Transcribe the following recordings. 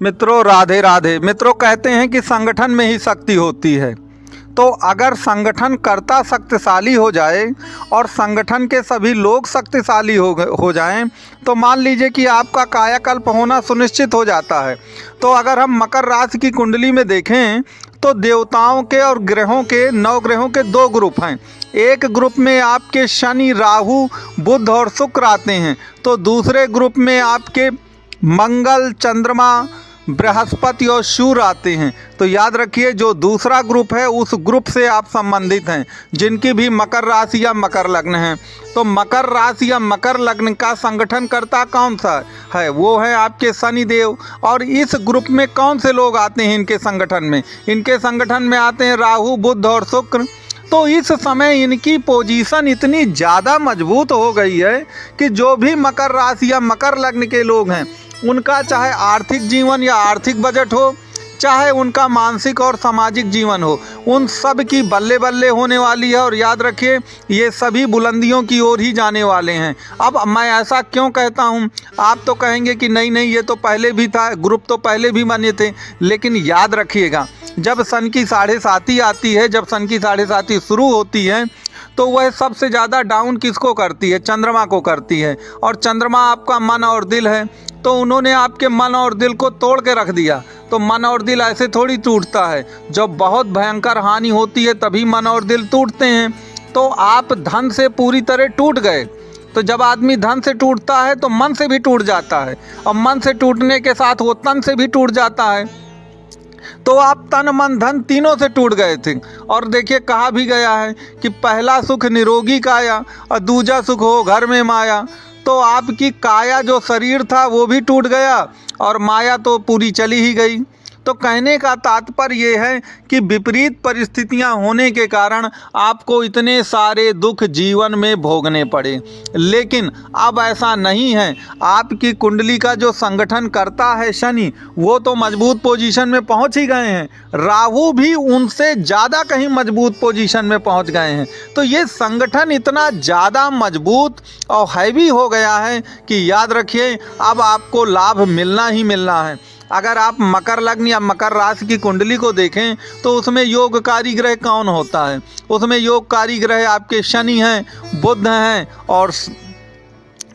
मित्रों राधे राधे। मित्रों कहते हैं कि संगठन में ही शक्ति होती है। तो अगर संगठन कर्ता शक्तिशाली हो जाए और संगठन के सभी लोग शक्तिशाली हो जाएं तो मान लीजिए कि आपका कायाकल्प होना सुनिश्चित हो जाता है। तो अगर हम मकर राशि की कुंडली में देखें तो देवताओं के और ग्रहों के 9 ग्रहों के 2 ग्रुप हैं। एक ग्रुप में आपके शनि, राहु, बुध और शुक्र आते हैं, तो दूसरे ग्रुप में आपके मंगल, चंद्रमा, बृहस्पति और सूर्य आते हैं। तो याद रखिए जो दूसरा ग्रुप है उस ग्रुप से आप संबंधित हैं जिनकी भी मकर राशि या मकर लग्न है। तो मकर राशि या मकर लग्न का संगठन करता कौन सा है? वो है आपके शनि देव। और इस ग्रुप में कौन से लोग आते हैं इनके संगठन में? इनके संगठन में आते हैं राहु, बुध और शुक्र। तो इस समय इनकी पोजीशन इतनी ज़्यादा मजबूत हो गई है कि जो भी मकर राशि या मकर लग्न के लोग हैं उनका चाहे आर्थिक जीवन या आर्थिक बजट हो, चाहे उनका मानसिक और सामाजिक जीवन हो, उन सब की बल्ले बल्ले होने वाली है। और याद रखिए ये सभी बुलंदियों की ओर ही जाने वाले हैं। अब मैं ऐसा क्यों कहता हूँ? आप तो कहेंगे कि नहीं नहीं ये तो पहले भी था, ग्रुप तो पहले भी बने थे। लेकिन याद रखिएगा जब सन की 7.5 आती है, जब सन की 7.5 शुरू होती है तो वह सबसे ज़्यादा डाउन किसको करती है? चंद्रमा को करती है। और चंद्रमा आपका मन और दिल है, तो उन्होंने आपके मन और दिल को तोड़ के रख दिया। तो मन और दिल ऐसे थोड़ी टूटता है, जब बहुत भयंकर हानि होती है तभी मन और दिल टूटते हैं। तो आप धन से पूरी तरह टूट गए। तो जब आदमी धन से टूटता है तो मन से भी टूट जाता है, और मन से टूटने के साथ वो तन से भी टूट जाता है। तो आप तन मन धन तीनों से टूट गए थे। और देखिए कहा भी गया है कि पहला सुख निरोगी काया और दूजा सुख हो घर में माया। तो आपकी काया जो शरीर था वो भी टूट गया और माया तो पूरी चली ही गई। तो कहने का तात्पर्य ये है कि विपरीत परिस्थितियां होने के कारण आपको इतने सारे दुख जीवन में भोगने पड़े। लेकिन अब ऐसा नहीं है। आपकी कुंडली का जो संगठन करता है शनि, वो तो मजबूत पोजीशन में पहुंच ही गए हैं। राहु भी उनसे ज़्यादा कहीं मजबूत पोजीशन में पहुंच गए हैं। तो ये संगठन इतना ज़्यादा मजबूत और हैवी हो गया है कि याद रखिए अब आपको लाभ मिलना ही मिलना है। अगर आप मकर लग्न या मकर राशि की कुंडली को देखें तो उसमें योगकारी ग्रह कौन होता है? उसमें योगकारी ग्रह आपके शनि हैं, बुध हैं और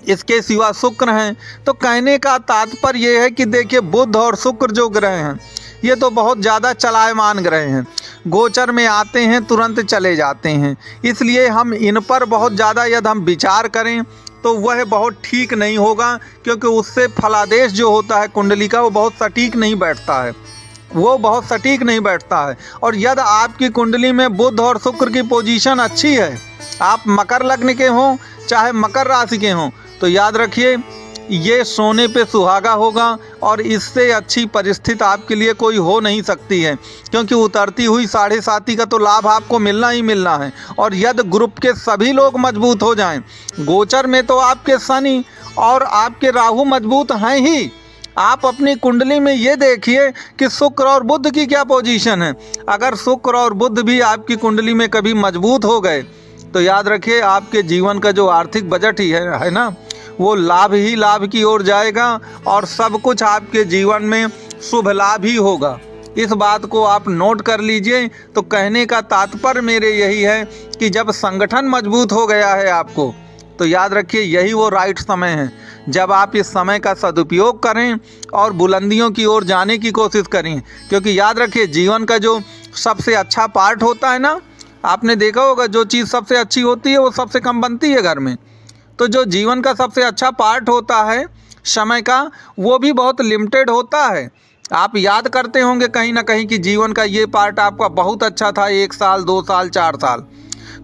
इसके सिवा शुक्र हैं। तो कहने का तात्पर्य ये है कि देखिए बुध और शुक्र जो ग्रह हैं ये तो बहुत ज़्यादा चलायमान ग्रह हैं। गोचर में आते हैं तुरंत चले जाते हैं। इसलिए हम इन पर बहुत ज़्यादा यदि हम विचार करें तो वह बहुत ठीक नहीं होगा, क्योंकि उससे फलादेश जो होता है कुंडली का वो बहुत सटीक नहीं बैठता है। वो बहुत सटीक नहीं बैठता है। और यदि आपकी कुंडली में बुध और शुक्र की पोजीशन अच्छी है, आप मकर लग्न के हों चाहे मकर राशि के हों, तो याद रखिए ये सोने पे सुहागा होगा। और इससे अच्छी परिस्थिति आपके लिए कोई हो नहीं सकती है, क्योंकि उतरती हुई 7.5 का तो लाभ आपको मिलना ही मिलना है। और यदि ग्रुप के सभी लोग मजबूत हो जाएं, गोचर में तो आपके शनि और आपके राहु मजबूत हैं ही। आप अपनी कुंडली में ये देखिए कि शुक्र और बुध की क्या पोजीशन है। अगर शुक्र और बुध भी आपकी कुंडली में कभी मजबूत हो गए तो याद रखिए आपके जीवन का जो आर्थिक बजट ही है ना, वो लाभ ही लाभ की ओर जाएगा और सब कुछ आपके जीवन में शुभ लाभ ही होगा। इस बात को आप नोट कर लीजिए। तो कहने का तात्पर्य मेरे यही है कि जब संगठन मजबूत हो गया है आपको, तो याद रखिए यही वो राइट समय है जब आप इस समय का सदुपयोग करें और बुलंदियों की ओर जाने की कोशिश करें। क्योंकि याद रखिए जीवन का जो सबसे अच्छा पार्ट होता है ना, आपने देखा होगा जो चीज़ सबसे अच्छी होती है वो सबसे कम बनती है घर में। तो जो जीवन का सबसे अच्छा पार्ट होता है समय का, वो भी बहुत लिमिटेड होता है। आप याद करते होंगे कहीं ना कहीं कि जीवन का ये पार्ट आपका बहुत अच्छा था, 1 साल 2 साल 4 साल।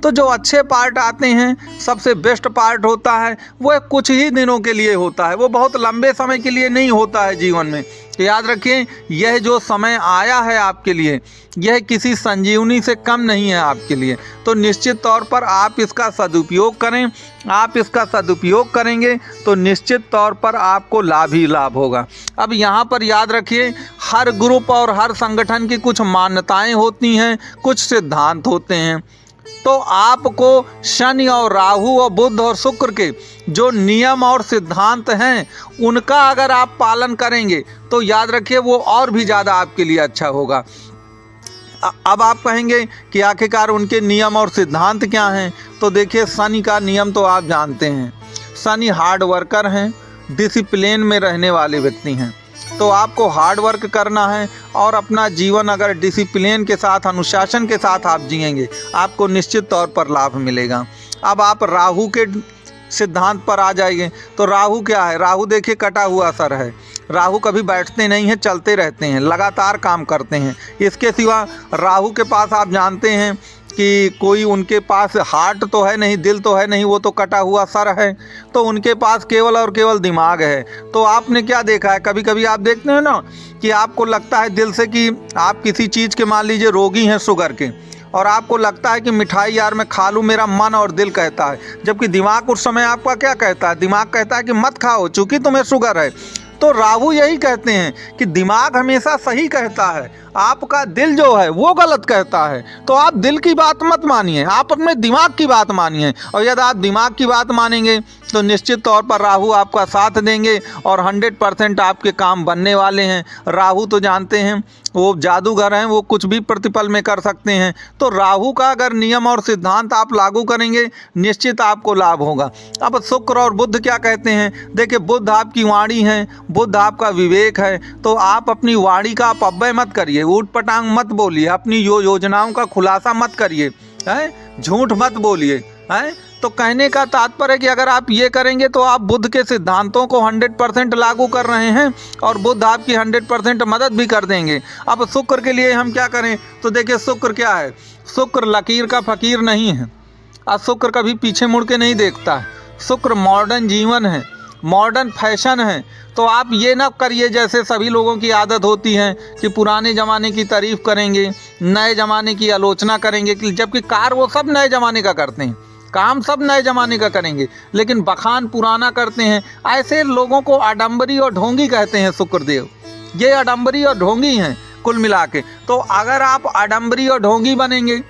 तो जो अच्छे पार्ट आते हैं, सबसे बेस्ट पार्ट होता है, वह कुछ ही दिनों के लिए होता है, वो बहुत लंबे समय के लिए नहीं होता है जीवन में। तो याद रखिए यह जो समय आया है आपके लिए, यह किसी संजीवनी से कम नहीं है आपके लिए। तो निश्चित तौर पर आप इसका सदुपयोग करें। आप इसका सदुपयोग करेंगे तो निश्चित तौर पर आपको लाभ ही लाभ होगा। अब यहाँ पर याद रखिए हर ग्रुप और हर संगठन की कुछ मान्यताएं होती हैं, कुछ सिद्धांत होते हैं। तो आपको शनि और राहु और बुध और शुक्र के जो नियम और सिद्धांत हैं उनका अगर आप पालन करेंगे तो याद रखिए वो और भी ज़्यादा आपके लिए अच्छा होगा। अब आप कहेंगे कि आखिरकार उनके नियम और सिद्धांत क्या हैं, तो देखिए शनि का नियम तो आप जानते हैं। शनि हार्ड वर्कर हैं, डिसिप्लिन में रहने वाले व्यक्ति हैं। तो आपको हार्ड वर्क करना है और अपना जीवन अगर डिसिप्लिन के साथ, अनुशासन के साथ आप जिएंगे, आपको निश्चित तौर पर लाभ मिलेगा। अब आप राहु के सिद्धांत पर आ जाइए। तो राहु क्या है? राहु देखिए कटा हुआ सर है। राहु कभी बैठते नहीं हैं, चलते रहते हैं, लगातार काम करते हैं। इसके सिवा राहु के पास आप जानते हैं कि कोई उनके पास हार्ट तो है नहीं, दिल तो है नहीं, वो तो कटा हुआ सर है। तो उनके पास केवल और केवल दिमाग है। तो आपने क्या देखा है, कभी कभी आप देखते हैं ना कि आपको लगता है दिल से कि आप किसी चीज़ के, मान लीजिए रोगी हैं शुगर के, और आपको लगता है कि मिठाई यार मैं खा लूँ, मेरा मन और दिल कहता है, जबकि दिमाग उस समय आपका क्या कहता है? दिमाग कहता है कि मत खाओ चूँकि तुम्हें शुगर है। तो राहु यही कहते हैं कि दिमाग हमेशा सही कहता है, आपका दिल जो है वो गलत कहता है। तो आप दिल की बात मत मानिए, आप अपने दिमाग की बात मानिए। और यदि आप दिमाग की बात मानेंगे तो निश्चित तौर पर राहु आपका साथ देंगे और 100% आपके काम बनने वाले हैं। राहु तो जानते हैं वो जादूगर हैं, वो कुछ भी प्रतिपल में कर सकते हैं। तो राहु का अगर नियम और सिद्धांत आप लागू करेंगे निश्चित आपको लाभ होगा। अब शुक्र और बुध क्या कहते हैं? देखिए बुध आपकी वाणी है, बुध आपका विवेक है। तो आप अपनी वाणी का आप अव्यय मत करिए, ऊट पटांग मत बोलिए, अपनी योजनाओं का खुलासा मत करिए, झूठ मत बोलिए। तो कहने का तात्पर्य है कि अगर आप ये करेंगे तो आप बुध के सिद्धांतों को 100% लागू कर रहे हैं और बुध आपकी 100% मदद भी कर देंगे। अब शुक्र के लिए हम क्या करें? तो देखिए शुक्र क्या है? शुक्र लकीर का फकीर नहीं है। अब शुक्र कभी पीछे मुड़ के नहीं देखता है। शुक्र मॉडर्न जीवन है, मॉडर्न फैशन है। तो आप ये ना करिए जैसे सभी लोगों की आदत होती है कि पुराने ज़माने की तारीफ़ करेंगे, नए ज़माने की आलोचना करेंगे, जबकि कार वो सब नए ज़माने का करते हैं, काम सब नए ज़माने का करेंगे, लेकिन बखान पुराना करते हैं। ऐसे लोगों को आडंबरी और ढोंगी कहते हैं शुक्रदेव। ये आडंबरी और ढोंगी हैं कुल मिला के। तो अगर आप आडंबरी और ढोंगी बनेंगे,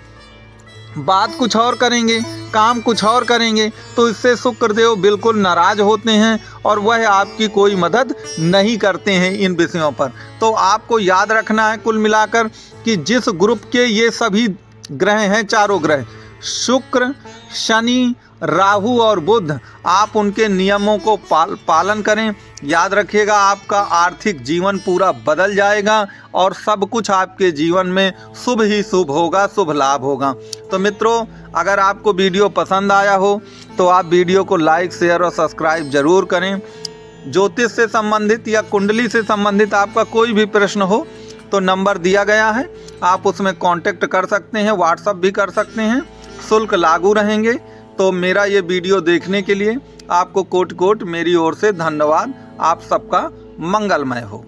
बात कुछ और करेंगे, काम कुछ और करेंगे, तो इससे शुक्रदेव बिल्कुल नाराज होते हैं और वह आपकी कोई मदद नहीं करते हैं इन विषयों पर। तो आपको याद रखना है कुल मिलाकर कि जिस ग्रुप के ये सभी ग्रह हैं, चारों ग्रह शुक्र, शनि, राहु और बुध, आप उनके नियमों को पालन करें। याद रखिएगा आपका आर्थिक जीवन पूरा बदल जाएगा और सब कुछ आपके जीवन में शुभ ही शुभ होगा, शुभ लाभ होगा। तो मित्रों, अगर आपको वीडियो पसंद आया हो तो आप वीडियो को लाइक, शेयर और सब्सक्राइब जरूर करें। ज्योतिष से संबंधित या कुंडली से संबंधित आपका कोई भी प्रश्न हो तो नंबर दिया गया है, आप उसमें कांटेक्ट कर सकते हैं, व्हाट्सएप भी कर सकते हैं, शुल्क लागू रहेंगे। तो मेरा ये वीडियो देखने के लिए आपको कोट कोट मेरी ओर से धन्यवाद। आप सबका मंगलमय हो।